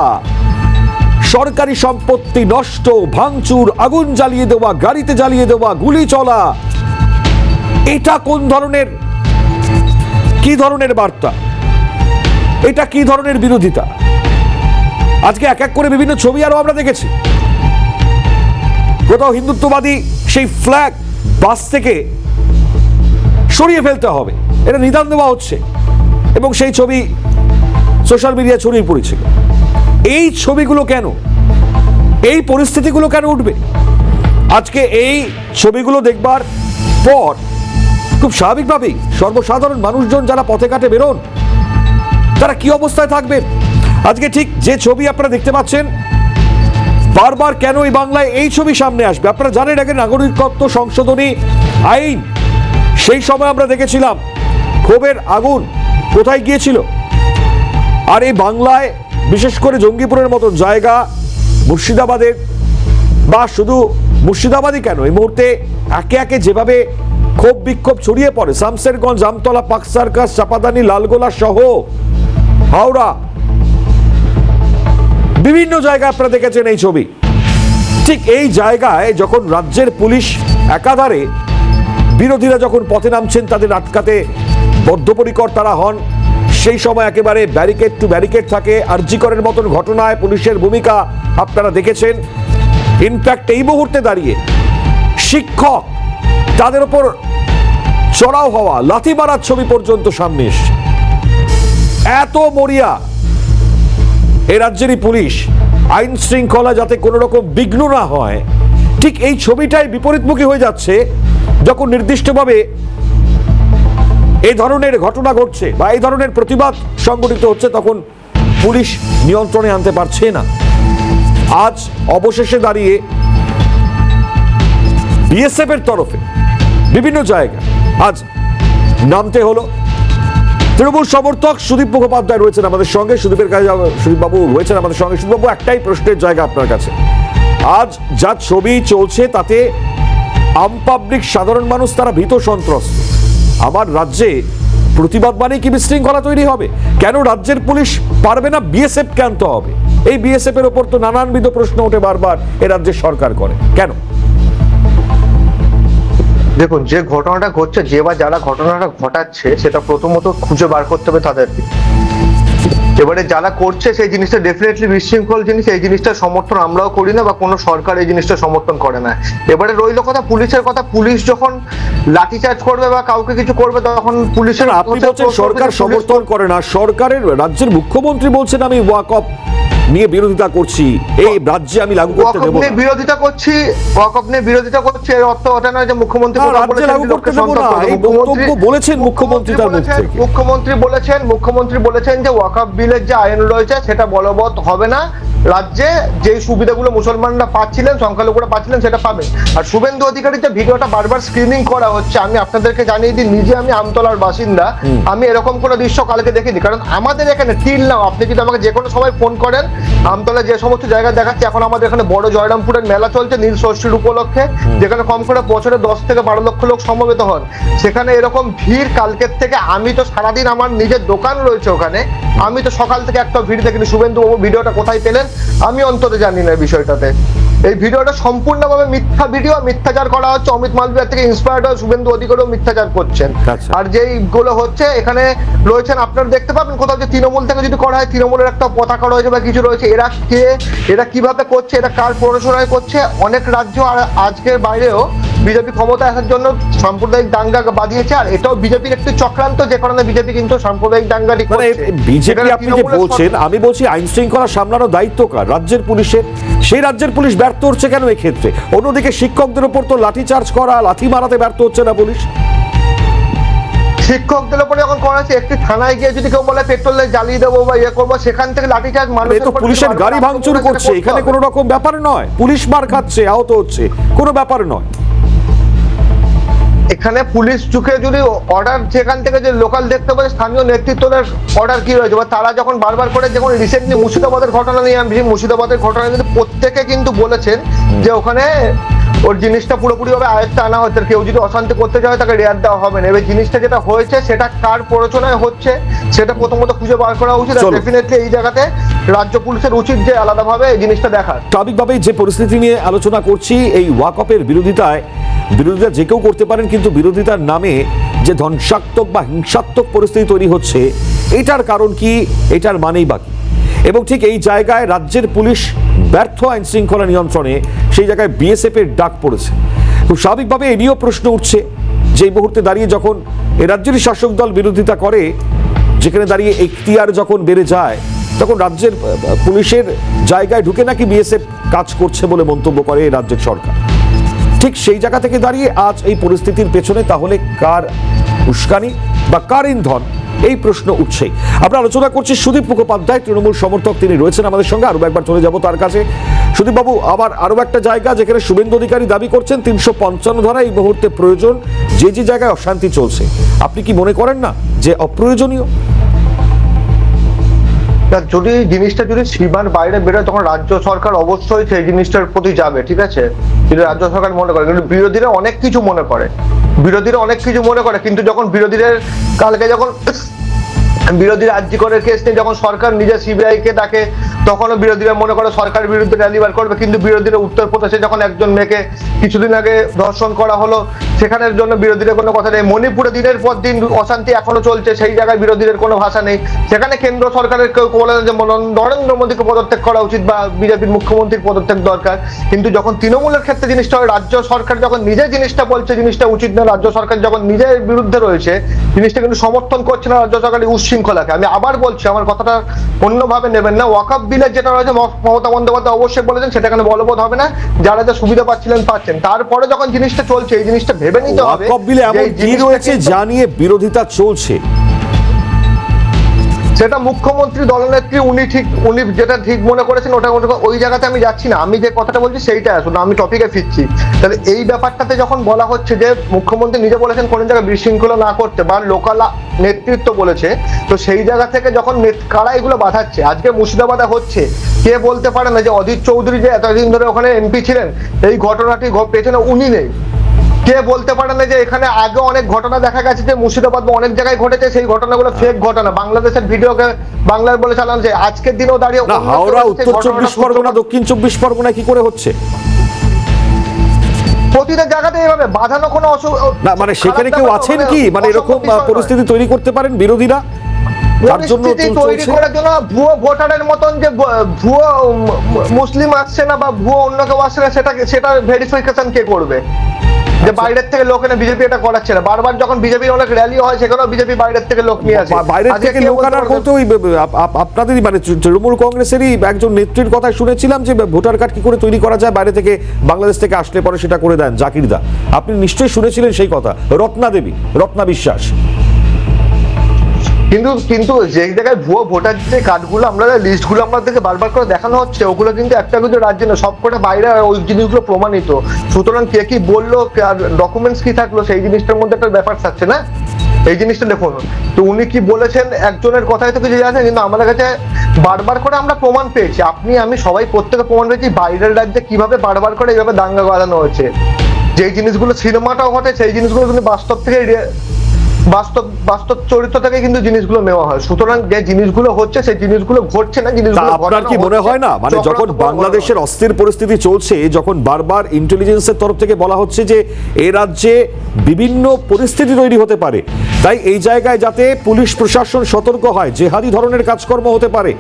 সরকারি সম্পত্তি নষ্ট, ভাঙচুর, আগুন জ্বালিয়ে দেওয়া, গাড়িতে জ্বালিয়ে দেওয়া, গুলি চলা, এটা কোন ধরনের, কি ধরনের বার্তা? এটা কি ধরনের বিরোধিতা? আজকে এক এক করে বিভিন্ন ছবি আরো আমরা দেখেছি। কোথাও হিন্দুত্ববাদী সেই ফ্ল্যাগ বাস থেকে সরিয়ে ফেলতে হবে, এটা নিদান দেওয়া হচ্ছে, এবং সেই ছবি সোশ্যাল মিডিয়ায় ছড়িয়ে পড়েছিল। এই ছবিগুলো কেন, এই পরিস্থিতিগুলো কেন উঠবে? আজকে এই ছবিগুলো দেখবার পর খুব স্বাভাবিকভাবেই সর্বসাধারণ মানুষজন যারা পথে ঘাটে বেরোন, তারা কি অবস্থায় থাকবেন? আজকে ঠিক যে ছবি আপনারা দেখতে পাচ্ছেন, বারবার কেন এই বাংলায় এই ছবি সামনে আসবে? আপনারা জানেন আগে নাগরিকত্ব সংশোধনী আইন, সেই সময় আমরা দেখেছিলাম ক্ষোভের আগুন কোথায় গিয়েছিল। আর এই বাংলায় বিশেষ করে জঙ্গিপুরের মতন জায়গা, মুর্শিদাবাদের, বা শুধু মুর্শিদাবাদই কেন, এই মুহূর্তে একে একে যেভাবে ক্ষোভ বিক্ষোভ ছড়িয়ে পড়ে, শামসেরগঞ্জ, আমতলা, পাক সার্কাস, চাপাদানি, লালগোলা সহ হাওড়া, বিভিন্ন জায়গায় আপনারা দেখেছেন এই ছবি। ঠিক এই জায়গায় যখন রাজ্যের পুলিশ একাধারে বিরোধীরা যখন পথে নামছেন তাদের আটকাতে বদ্ধপরিকর তারা হন, সেই সময় একেবারে ব্যারিকেড টু ব্যারিকেড থাকে। আরজি করের মতন ঘটনায় পুলিশের ভূমিকা আপনারা দেখেছেন। ইনফ্যাক্ট এই মুহূর্তে দাঁড়িয়ে শিক্ষক, তাদের উপর চড়াও হওয়া, লাথি মারার ছবি পর্যন্ত সামনে এসছে। এত মরিয়া এ রাজ্যেরই পুলিশ, আইন শৃঙ্খলা যাতে কোনো রকম বিঘ্ন না হয়, ঠিক এই ছবিটাই বিপরীতমুখী হয়ে যাচ্ছে যখন নির্দিষ্টভাবে এই ধরনের ঘটনা ঘটছে বা এই ধরনের প্রতিবাদ সংগঠিত হচ্ছে, তখন পুলিশ নিয়ন্ত্রণে আনতে পারছে না। আজ অবশেষে দাঁড়িয়ে বিএসএফ এর তরফে বিভিন্ন জায়গায় আজ নামতে হলো। তৃণমূল সমর্থক সুদীপ মুখোপাধ্যায় রয়েছেন আমাদের সঙ্গে, সুদীপের কাছে সুদীপবাবু রয়েছেন আমাদের সঙ্গে। সুদীপবাবু, একটাই প্রশ্নের জায়গা আপনার কাছে, আজ যা ছবি চলছে তাতে আম পাবলিক, সাধারণ মানুষ তারা ভীত সন্ত্রস্ত। আমার রাজ্যে প্রতিবাদ মানে কি বিশৃঙ্খলা তৈরি হবে? কেন রাজ্যের পুলিশ পারবে না বিএসএফ কে আনতে হবে? এই বিএসএফ এর ওপর তো নানানবিধ প্রশ্ন ওঠে বারবার, এ রাজ্যের সরকার করে কেন? দেখুন, যে ঘটনাটা ঘটছে, যে বা যারা ঘটনাটা ঘটাচ্ছে, সেটা প্রথমত খুঁজে বার করতে হবে তাদেরকে। এবারে যারা করছে সেই জিনিসটা ডেফিনেটলি বিশৃঙ্খল জিনিস, এই জিনিসটা সমর্থন আমরাও করি না বা কোনো সরকার এই জিনিসটা সমর্থন করে না। এবারে রইল কথা পুলিশের কথা, পুলিশ যখন লাঠিচার্জ করবে বা কাউকে কিছু করবে তখন পুলিশের, আপনি বলছেন সরকার সমর্থন করে না, সরকারের রাজ্যের মুখ্যমন্ত্রী বলছেন আমি ওয়াকফ নিয়ে বিরোধিতা করছি, এই রাজ্যে আমি লাগু করতে দেব না, বিরোধিতা করছি, ওয়াকফ নিয়ে বিরোধিতা করছি, এর অর্থ ওটা নয় যে মুখ্যমন্ত্রী বলেছেন। মুখ্যমন্ত্রী তার মুখ থেকে মুখ্যমন্ত্রী বলেছেন যে ওয়াকফ বিলের যে আইন রয়েছে সেটা বলবৎ হবে না, রাজ্যে যে সুবিধাগুলো মুসলমানরা পাচ্ছিলেন, সংখ্যালঘুরা পাচ্ছিলেন, সেটা পাবে। আর শুভেন্দু অধিকারীর যে ভিডিওটা বারবার স্ক্রিনিং করা হচ্ছে, আমি আপনাদেরকে জানিয়ে দিই, নিজে আমি আমতলার বাসিন্দা, আমি এরকম কোনো দৃশ্য কালকে দেখিনি। কারণ আমাদের এখানে টিল নাও, আপনি যদি আমাকে যে কোনো সময় ফোন করেন, আমতলা যে সমস্ত জায়গা দেখাচ্ছে, এখন আমাদের এখানে বড় জয়রামপুরের মেলা চলছে নীল ষষ্ঠীর উপলক্ষে, যেখানে কম করে বছরে 10 থেকে 12 লক্ষ লোক সমবেত হন, সেখানে এরকম ভিড় কালকের থেকে, আমি তো সারাদিন আমার নিজের দোকান রয়েছে ওখানে, আমি তো সকাল থেকে একটা ভিড় দেখিনি। শুভেন্দু বাবু ভিডিওটা কোথায় পেলেন আমি অন্তত জানি না। বিষয়টাতে এই ভিডিওটা সম্পূর্ণভাবে মিথ্যা ভিডিও, মিথ্যাচার করা হচ্ছে, অমিত মালভিয়ার থেকে ইন্সপায়ার্ড হয়ে শুভেন্দু অধিকারীও মিথ্যাচার করছেন। আর যেইগুলো হচ্ছে এখানে রয়েছেন, আপনারা দেখতে পাবেন কোথাও যে তৃণমূল থেকে যদি করা হয়, তৃণমূলের একটা পতাকা রয়েছে বা কিছু রয়েছে, এরা কে, এরা কিভাবে করছে, এরা কার প্ররোচনায় করছে? অনেক রাজ্য আর আজকের বাইরেও বিজেপি ক্ষমতায় আসার জন্য সাম্প্রদায়িক দাঙ্গা বাঁধিয়েছে, আর এটাও বিজেপির একটি চক্রান্ত, যে কারণে বিজেপি কিন্তু সাম্প্রদায়িক দাঙ্গাটি করছে। বিজেপি আপনি যে বলছেন, আমি বলছি আইন শৃঙ্খলা সামলানোর দায়িত্ব কার? রাজ্যের পুলিশের। সেই রাজ্যের পুলিশ ব্যর্থ হচ্ছে কেন এক্ষেত্রে? অন্যদিকে শিক্ষকদের উপর তো লাঠি চার্জ করা, লাথি মারাতে ব্যর্থ হচ্ছে না পুলিশ? শিক্ষকদের উপরে যখন করা হচ্ছে, একটি থানায় গিয়ে যদি কেউ বলে পেট্রোলে জ্বালিয়ে দেবো বা ইয়ে করবো, সেখান থেকে লাঠিচার্জ মানুষ তো পুলিশের গাড়ি ভাঙচুর করছে, এখানে কোনো রকম ব্যাপার নয়। পুলিশ মার খাচ্ছে, আহত হচ্ছে, কোনো ব্যাপার নয়। এখানে পুলিশ চুকে যদি অর্ডার, যেখান থেকে যে লোকাল দেখতে পাবে স্থানীয় নেতৃত্বের অর্ডার কি রয়েছে, বা তারা যখন বারবার করে, যখন রিসেন্টলি মুর্শিদাবাদের ঘটনা নিয়ে, আমি মুর্শিদাবাদের ঘটনা কিন্তু প্রত্যেকে কিন্তু বলেছেন যে ওখানে ওর জিনিসটা পুরোপুরি ভাবে আয়ত্তে আনা হচ্ছে। কেউ যদি অশান্তি করতে চায় তাকে রেয়ার দেওয়া হবে না। এবার জিনিসটা যেটা হয়েছে সেটা কার প্ররোচনায় হচ্ছে সেটা প্রথমত খুঁজে বার করা উচিত। চলো। ডেফিনেটলি এই জায়গাতে রাজ্য পুলিশের উচিত যে আলাদাভাবে এই জিনিসটা দেখার। স্বাভাবিকভাবেই যে পরিস্থিতি নিয়ে আলোচনা করছি, এই ওয়াকফের বিরোধিতা যে কেউ করতে পারেন, কিন্তু বিরোধিতার নামে যে ধ্বংসাত্মক বা হিংসাত্মক পরিস্থিতি তৈরি হচ্ছে, এটার কারণ কি, এটার মানেই বাকি। এবং ঠিক এই জায়গায় রাজ্যের পুলিশ ব্যর্থ আইন শৃঙ্খলা নিয়ন্ত্রণে, সেই জায়গায় বিএসএফ এর ডাক পড়েছে। খুব স্বাভাবিকভাবে এই নিয়েও প্রশ্ন উঠছে যে এই মুহূর্তে দাঁড়িয়ে যখন এ রাজ্যের শাসক দল বিরোধিতা করে, যেখানে দাঁড়িয়ে এখতিয়ার যখন বেড়ে যায়, তখন রাজ্যের পুলিশের জায়গায় ঢুকে নাকি বিএসএফ কাজ করছে বলে মন্তব্য করে এই রাজ্যের সরকার। ঠিক সেই জায়গা থেকে দাঁড়িয়ে আজ এই পরিস্থিতির পেছনে তাহলে কার উস্কানি বা কার ইন্ধন, এই প্রশ্ন উঠছেই। আমরা আলোচনা করছি সুদীপ মুখোপাধ্যায়, তৃণমূল সমর্থক, তিনি রয়েছেন আমাদের সঙ্গে। আরো একবার চলে যাব তার কাছে। সুদীপ বাবু, আবার আরো একটা জায়গা যেখানে শুভেন্দু অধিকারী দাবি করছেন 355 ধারা এই মুহূর্তে প্রয়োজন, যে যে জায়গায় অশান্তি চলছে, আপনি কি মনে করেন না যে অপ্রয়োজনীয়? যদি জিনিসটা যদি সীমার বাইরে বেরোয় তখন রাজ্য সরকার অবশ্যই সেই জিনিসটার প্রতি যাবে, ঠিক আছে, যদি রাজ্য সরকার মনে করে। কিন্তু বিরোধীরা অনেক কিছু মনে করে, কিন্তু যখন বিরোধীদের কালকে যখন বিরোধীরা আরজি করের কেস নিয়ে যখন সরকার নিজে সিবিআই কে ডাকে, তখনও বিরোধীরা মনে করে সরকারের বিরুদ্ধে র্যালি বার করবে। কিন্তু বিরোধীরা উত্তরপ্রদেশে যখন একজন মেয়েকে কিছুদিন আগে ধর্ষণ করা হলো, সেখানের জন্য বিরোধীদের কোনো কথা নেই। মণিপুরে দিনের পর দিন অশান্তি এখনো চলছে, সেই জায়গায় বিরোধীদের কোনো ভাষা নেই। সেখানে কেন্দ্র সরকারের কেউ বলেন যে নরেন্দ্র মোদীকে পদত্যাগ করা উচিত বা বিজেপির মুখ্যমন্ত্রীর পদত্যাগ দরকার। কিন্তু যখন তৃণমূলের ক্ষেত্রে জিনিসটা হয়, রাজ্য সরকার যখন নিজে জিনিসটা বলছে জিনিসটা উচিত না, রাজ্য সরকার যখন নিজের বিরুদ্ধে রয়েছে, জিনিসটা কিন্তু সমর্থন করছে না রাজ্য সরকারের উচ্ছৃঙ্খলাকে। আমি আবার বলছি, আমার কথাটা অন্যভাবে নেবেন না। ওয়াকফ বিলের যেটা রয়েছে, মমতা বন্দ্যোপাধ্যায় অবশ্যই বলেছেন সেটা এখানে বলবৎ হবে না, যারা যা সুবিধা পাচ্ছিলেন পাচ্ছেন। তারপরে যখন জিনিসটা চলছে, এই জিনিসটা ভেবে নিতে হবে ওয়াকফ বিলে এমন কি রয়েছে যা নিয়ে বিরোধিতা চলছে। সেটা মুখ্যমন্ত্রী দলনেত্রী উনি যেটা ঠিক মনে করেছেন ওটা ওই জায়গাতে আমি যাচ্ছি না। আমি যে কথাটা বলছি সেইটা আসলে আমি টপিকে ফিরছি। তাহলে এই ব্যাপারটাতে যখন বলা হচ্ছে যে মুখ্যমন্ত্রী নিজে বলেছেন কোন জায়গায় বিশৃঙ্খলা না করতে, বা লোকাল নেতৃত্ব বলেছে, তো সেই জায়গা থেকে যখন কারা এগুলো বাধাচ্ছে, আজকে মুর্শিদাবাদে হচ্ছে, কে বলতে পারে না যে অধীর চৌধুরী যে এতদিন ধরে ওখানে এমপি ছিলেন, এই ঘটনাটি পেছনে উনি নেই? কে বলতে পারে না যে এখানে আগে অনেক ঘটনা দেখা গেছে যে মুর্শিদাবাদ বা অনেক জায়গায় ঘটেছে, সেই ঘটনাগুলো ফেক ঘটনা, বাংলাদেশের ভিডিওকে বাংলায় বলে চালানো যায়। আজকের দিনেও দাঁড়িয়ে হাওড়া, উত্তর 24 পরগনা, দক্ষিণ 24 পরগনা কি করে হচ্ছে? প্রতিটা জায়গাতে এইভাবে বাঁধানো কোনো না, মানে সেখানে কেউ আছেন কি মানে এরকম পরিস্থিতি তৈরি করতে পারেন বিরোধীরা? তার জন্য তৈরি করার জন্য ভুয়ো ভোটারের মতন যে ভুয়ো মুসলিম আসছে না বা ভুয়ো অন্য কেউ আসছে না, সেটা ভেরিফিকেশন কে করবে? যে বাইরের থেকে লোক এনে বিজেপি এটা করাচ্ছে না। বারবার যখন বিজেপির অনেক র্যালি হয়, সেখানেও বিজেপি বাইরের থেকে লোক নিয়ে আসে। বাইরের থেকে লোক আনার বলতে ওই আপনাদেরই মানে তৃণমূল কংগ্রেসেরই একজন নেত্রীর কথা শুনেছিলাম যে ভোটার কার্ড কি করে তৈরি করা যায়, বাইরে থেকে বাংলাদেশ থেকে আসলে পরে সেটা করে দেন জাকির দা। আপনি নিশ্চয়ই শুনেছিলেন সেই কথা। রত্না বিশ্বাস। কিন্তু যে জায়গায় ভুয়ো ভোটার যে কার্ডগুলো আমরা লিস্টগুলো আমাদেরকে বারবার করে দেখানো হচ্ছে, ওগুলো কিন্তু একটা কিন্তু রাজ্যে না, সবকটা বাইরে ওই জিনিসগুলো প্রমাণিত। সুতরাং কে কি বললো, ডকুমেন্টস কি থাকলো, সেই জিনিসটার মধ্যে একটা ব্যাপার থাকছে না। এই জিনিসটা দেখুন, তো উনি কি বলেছেন একজনের কথাই তো কিছু জানেন, কিন্তু আমাদের কাছে বারবার করে আমরা প্রমাণ পেয়েছি, আপনি আমি সবাই প্রত্যেকে প্রমাণ পেয়েছি বাইরের রাজ্যে কিভাবে বারবার করে এইভাবে দাঙ্গা বাঁধানো হয়েছে। যেই জিনিসগুলো সিনেমাটাও ঘটে, সেই জিনিসগুলো কিন্তু বাস্তব থেকে বাস্তব চরিত্র থেকে কিন্তু জিনিসগুলো নেওয়া হয়। সুতরাং যে জিনিসগুলো হচ্ছে সেই জিনিসগুলো ঘটছে না, জিনিসগুলো আপনার কি মনে হয় না মানে যখন বাংলাদেশের অস্থির পরিস্থিতি চলছে, যখন বারবার ইন্টেলিজেন্সের তরফ থেকে বলা হচ্ছে যে এই রাজ্যে বিভিন্ন পরিস্থিতি তৈরি হতে পারে, তাই এই জায়গায় যাতে পুলিশ প্রশাসন সতর্ক হয়, জেহাদি ধরনের কাজকর্ম হতে পারে,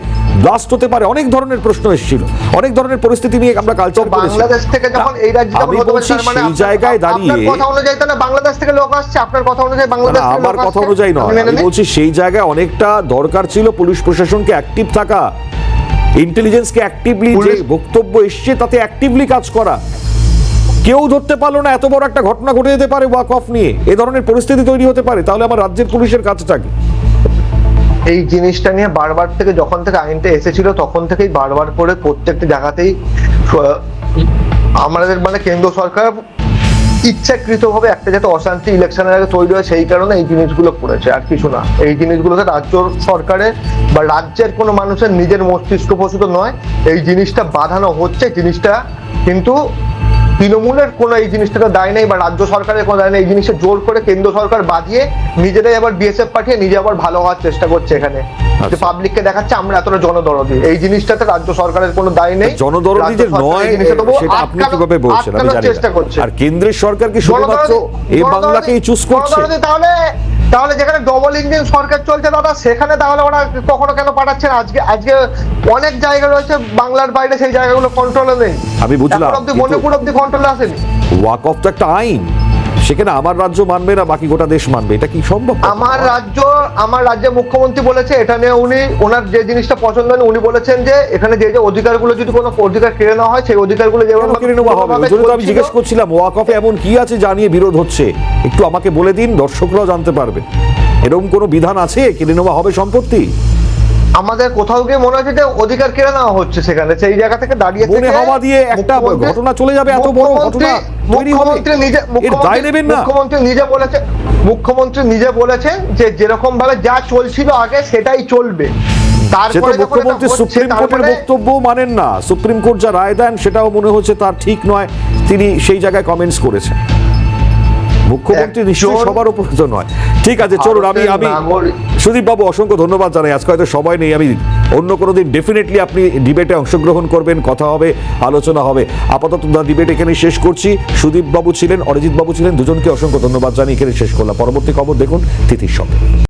ব্লাস্ট হতে পারে, অনেক ধরনের প্রশ্ন এসেছিল, অনেক ধরনের পরিস্থিতি নিয়ে আমরা কালচার করেছি। বাংলাদেশ থেকে যখন এই রাজ্যে আমি বলছি সেই জায়গায় দাঁড়িয়ে, আপনার কথা অনুযায়ী তো না বাংলাদেশ থেকে লোক আসছে, আপনার কথা অনুযায়ী বাংলাদেশ থেকে আমার কথা অনুযায়ী নয়, আমি বলছি সেই জায়গায় অনেকটা দরকার ছিল পুলিশ প্রশাসনকে অ্যাক্টিভ থাকা, ইন্টেলিজেন্সকে অ্যাক্টিভলি, যে বক্তব্য এসছে তাতে অ্যাক্টিভলি কাজ করা। কেউ ধরতে পারলো না, এত বড় একটা ঘটনা ঘটে যেতে পারে ওয়াকফ নিয়ে, এ ধরনের পরিস্থিতি তৈরি হতে পারে, তাহলে আমার রাজ্যের পুলিশের কাজটা কি? এই জিনিসটা নিয়ে বারবার থেকে যখন থেকে আইনটা এসেছিল তখন থেকেই বারবার করে প্রত্যেকটা জায়গাতেই আমাদের মানে কেন্দ্র সরকার ইচ্ছাকৃতভাবে একটা যাতে অশান্তি ইলেকশনের আগে তৈরি হয় সেই কারণে এই জিনিসগুলো করেছে, আর কিছু না। এই জিনিসগুলোতে রাজ্য সরকারের বা রাজ্যের কোনো মানুষের নিজের মস্তিষ্ক প্রসূত নয়, এই জিনিসটা বাঁধানো হচ্ছে। জিনিসটা কিন্তু তৃণমূলের কোনো এই জিনিসটাতে দায় নেই বা রাজ্য সরকারের কোনো দায় নেই। এই জিনিসটা জোর করে কেন্দ্র সরকার বাজিয়ে নিজেরাই আবার বিএসএফ পাঠিয়ে নিজে আবার ভালো হওয়ার চেষ্টা করছে এখানে, যে পাবলিককে দেখাচ্ছে আমরা এতটা জনদরদি। এই জিনিসটাতে রাজ্য সরকারের কোনো দায় নেই। জনদরদি যে রাজ্য সরকার নয় এই জিনিসটা তবুও সেটা আপনি কিভাবে বলছেন আমি আটকানোর জানি চেষ্টা না। করছে। আর কেন্দ্রের সরকার কি শুধুমাত্র এই বাংলাকেই চুজ করছে? জনদরদি তাহলে যেখানে ডবল ইঞ্জিন সরকার চলছে দাদা, সেখানে তাহলে ওরা কখনো কেন পাঠাচ্ছেন? আজকে অনেক জায়গা রয়েছে বাংলার বাইরে, সেই জায়গাগুলো কন্ট্রোলে নেই। আমি বুঝলাম, এখন অব্দি মণিপুর অব্দি কন্ট্রোলে আসেনি। ওয়াকফ তো একটা আইন, সেখানে আমার রাজ্য মানবে না বাকি গোটা দেশ মানবে, এটা কি সম্ভব? আমার রাজ্যের মুখ্যমন্ত্রী বলেছে এটা নিয়ে, ওনার যে জিনিসটা পছন্দ নেই, উনি বলেছেন যে এখানে যে যে অধিকারগুলো যদি কোনো অধিকার কেড়ে নেওয়া হয়, সেই অধিকারগুলো যেমন কেন কেড়ে নেওয়া হবে? ওই জন্য তো আমি জিজ্ঞেস করছিলাম ওয়াকফে এমন কি আছে যা নিয়ে বিরোধ হচ্ছে, একটু আমাকে বলে দিন, দর্শকরাও জানতে পারবে। এরকম কোনো বিধান আছে কেড়ে নেওয়া হবে সম্পত্তি? আমাদের কোথাও গিয়ে মনে হচ্ছে যে অধিকার কেড়ে নেওয়া হচ্ছে, সেখানে সেই জায়গা থেকে দাঁড়িয়ে মনে হওয়া দিয়ে একটা ঘটনা চলে যাবে, এত বড় ঘটনা তৈরি হবে, এর দায় নেবেন না? মুখ্যমন্ত্রী নিজে বলেছেন যে যেরকম ভাবে যা চলছিল আগে সেটাই চলবে। সেটা মুখ্যমন্ত্রী সুপ্রিম কোর্টের বক্তব্য মানেন না, সুপ্রিম কোর্ট যা রায় দেন সেটাও মনে হচ্ছে তার ঠিক নয়, তিনি সেই জায়গায় কমেন্টস করেছেন। মুখ্যমন্ত্রী নিশ্চয়ই সবার উপর তো নয়। ঠিক আছে, চলুন আমি সুদীপ বাবু অসংখ্য ধন্যবাদ জানাই। আজকে হয়তো সময় নেই, আমি অন্য কোনো দিন ডেফিনেটলি আপনি ডিবেটে অংশগ্রহণ করবেন, কথা হবে, আলোচনা হবে। আপাতত ডিবেট এখানে শেষ করছি। সুদীপ বাবু ছিলেন, অরিজিৎ বাবু ছিলেন, দুজনকে অসংখ্য ধন্যবাদ জানিয়ে এখানে শেষ করলাম। পরবর্তী খবর দেখুন তিথির সঙ্গে।